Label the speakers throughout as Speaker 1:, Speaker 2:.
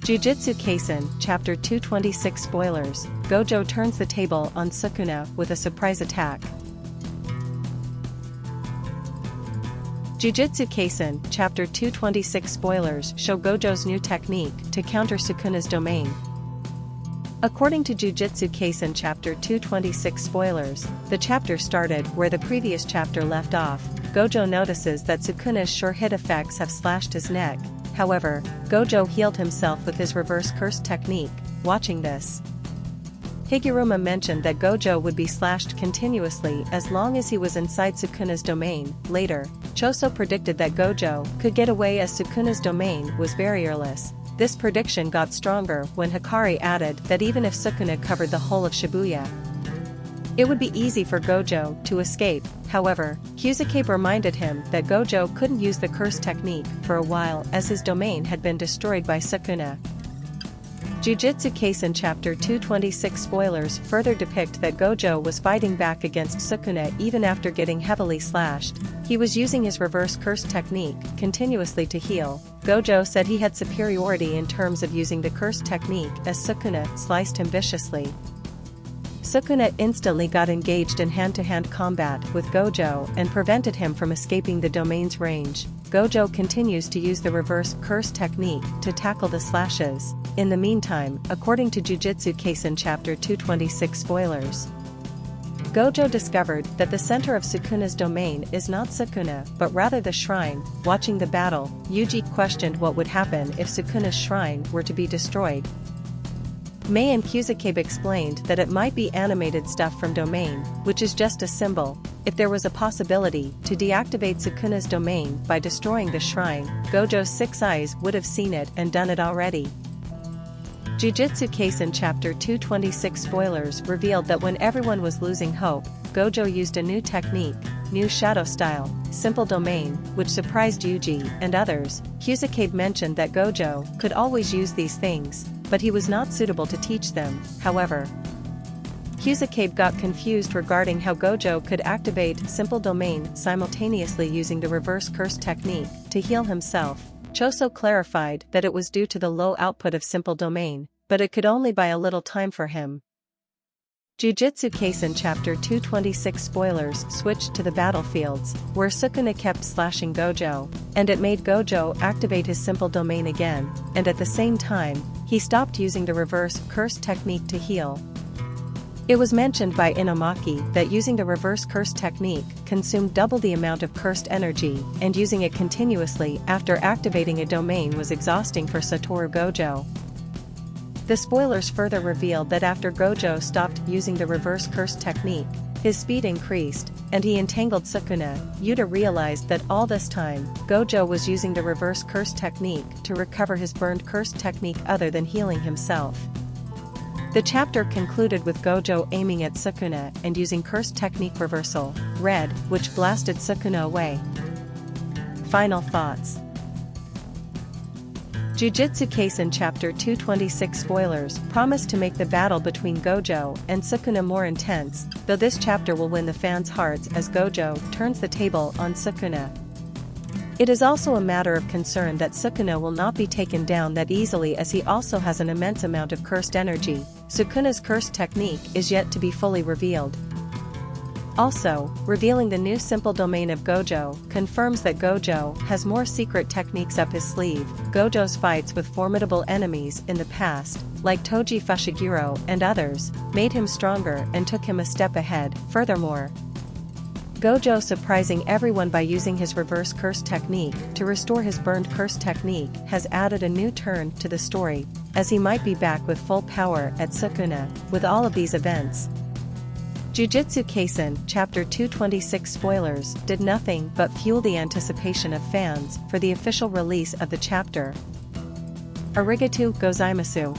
Speaker 1: Jujutsu Kaisen, Chapter 226 Spoilers, Gojo turns the table on Sukuna with a surprise attack. Jujutsu Kaisen, Chapter 226 Spoilers show Gojo's new technique to counter Sukuna's domain. According to Jujutsu Kaisen Chapter 226 Spoilers, the chapter started where the previous chapter left off. Gojo notices that Sukuna's sure hit effects have slashed his neck. However, Gojo healed himself with his reverse curse technique. Watching this, Higuruma mentioned that Gojo would be slashed continuously as long as he was inside Sukuna's domain. Later, Choso predicted that Gojo could get away as Sukuna's domain was barrierless. This prediction got stronger when Hikari added that even if Sukuna covered the whole of Shibuya, it would be easy for Gojo to escape. However, Kusakabe reminded him that Gojo couldn't use the curse technique for a while as his domain had been destroyed by Sukuna. Jujutsu Kaisen Chapter 226 spoilers further depict that Gojo was fighting back against Sukuna even after getting heavily slashed. He was using his reverse curse technique continuously to heal. Gojo said he had superiority in terms of using the curse technique as Sukuna sliced him viciously. Sukuna instantly got engaged in hand-to-hand combat with Gojo and prevented him from escaping the domain's range. Gojo continues to use the reverse curse technique to tackle the slashes. In the meantime, according to Jujutsu Kaisen Chapter 226 spoilers, Gojo discovered that the center of Sukuna's domain is not Sukuna but rather the shrine. Watching the battle, Yuji questioned what would happen if Sukuna's shrine were to be destroyed. Mei and Kusakabe explained that it might be animated stuff from domain, which is just a symbol. If there was a possibility to deactivate Sukuna's domain by destroying the shrine, Gojo's 6 eyes would have seen it and done it already. Jujutsu Kaisen Chapter 226 spoilers revealed that when everyone was losing hope, Gojo used a new technique, new shadow style, simple domain, which surprised Yuji and others. Kusakabe mentioned that Gojo could always use these things, but he was not suitable to teach them. However, Kusakabe got confused regarding how Gojo could activate simple domain simultaneously using the reverse curse technique to heal himself. Choso clarified that it was due to the low output of simple domain, but it could only buy a little time for him. Jujutsu Kaisen Chapter 226 spoilers switched to the battlefields, where Sukuna kept slashing Gojo, and it made Gojo activate his simple domain again, and at the same time, he stopped using the reverse curse technique to heal. It was mentioned by Inamaki that using the reverse curse technique consumed double the amount of cursed energy, and using it continuously after activating a domain was exhausting for Satoru Gojo. The spoilers further revealed that after Gojo stopped using the reverse curse technique, his speed increased, and he entangled Sukuna. Yuta realized that all this time, Gojo was using the reverse curse technique to recover his burned curse technique other than healing himself. The chapter concluded with Gojo aiming at Sukuna and using curse technique reversal, red, which blasted Sukuna away. Final thoughts. Jujutsu Kaisen Chapter 226 spoilers promise to make the battle between Gojo and Sukuna more intense, though this chapter will win the fans' hearts as Gojo turns the table on Sukuna. It is also a matter of concern that Sukuna will not be taken down that easily as he also has an immense amount of cursed energy. Sukuna's curse technique is yet to be fully revealed. Also, revealing the new simple domain of Gojo confirms that Gojo has more secret techniques up his sleeve. Gojo's fights with formidable enemies in the past, like Toji Fushiguro and others, made him stronger and took him a step ahead. Furthermore, Gojo surprising everyone by using his reverse curse technique to restore his burned curse technique has added a new turn to the story, as he might be back with full power at Sukuna. With all of these events, Jujutsu Kaisen Chapter 226 spoilers did nothing but fuel the anticipation of fans for the official release of the chapter. Arigatou gozaimasu.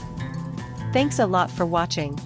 Speaker 1: Thanks a lot for watching.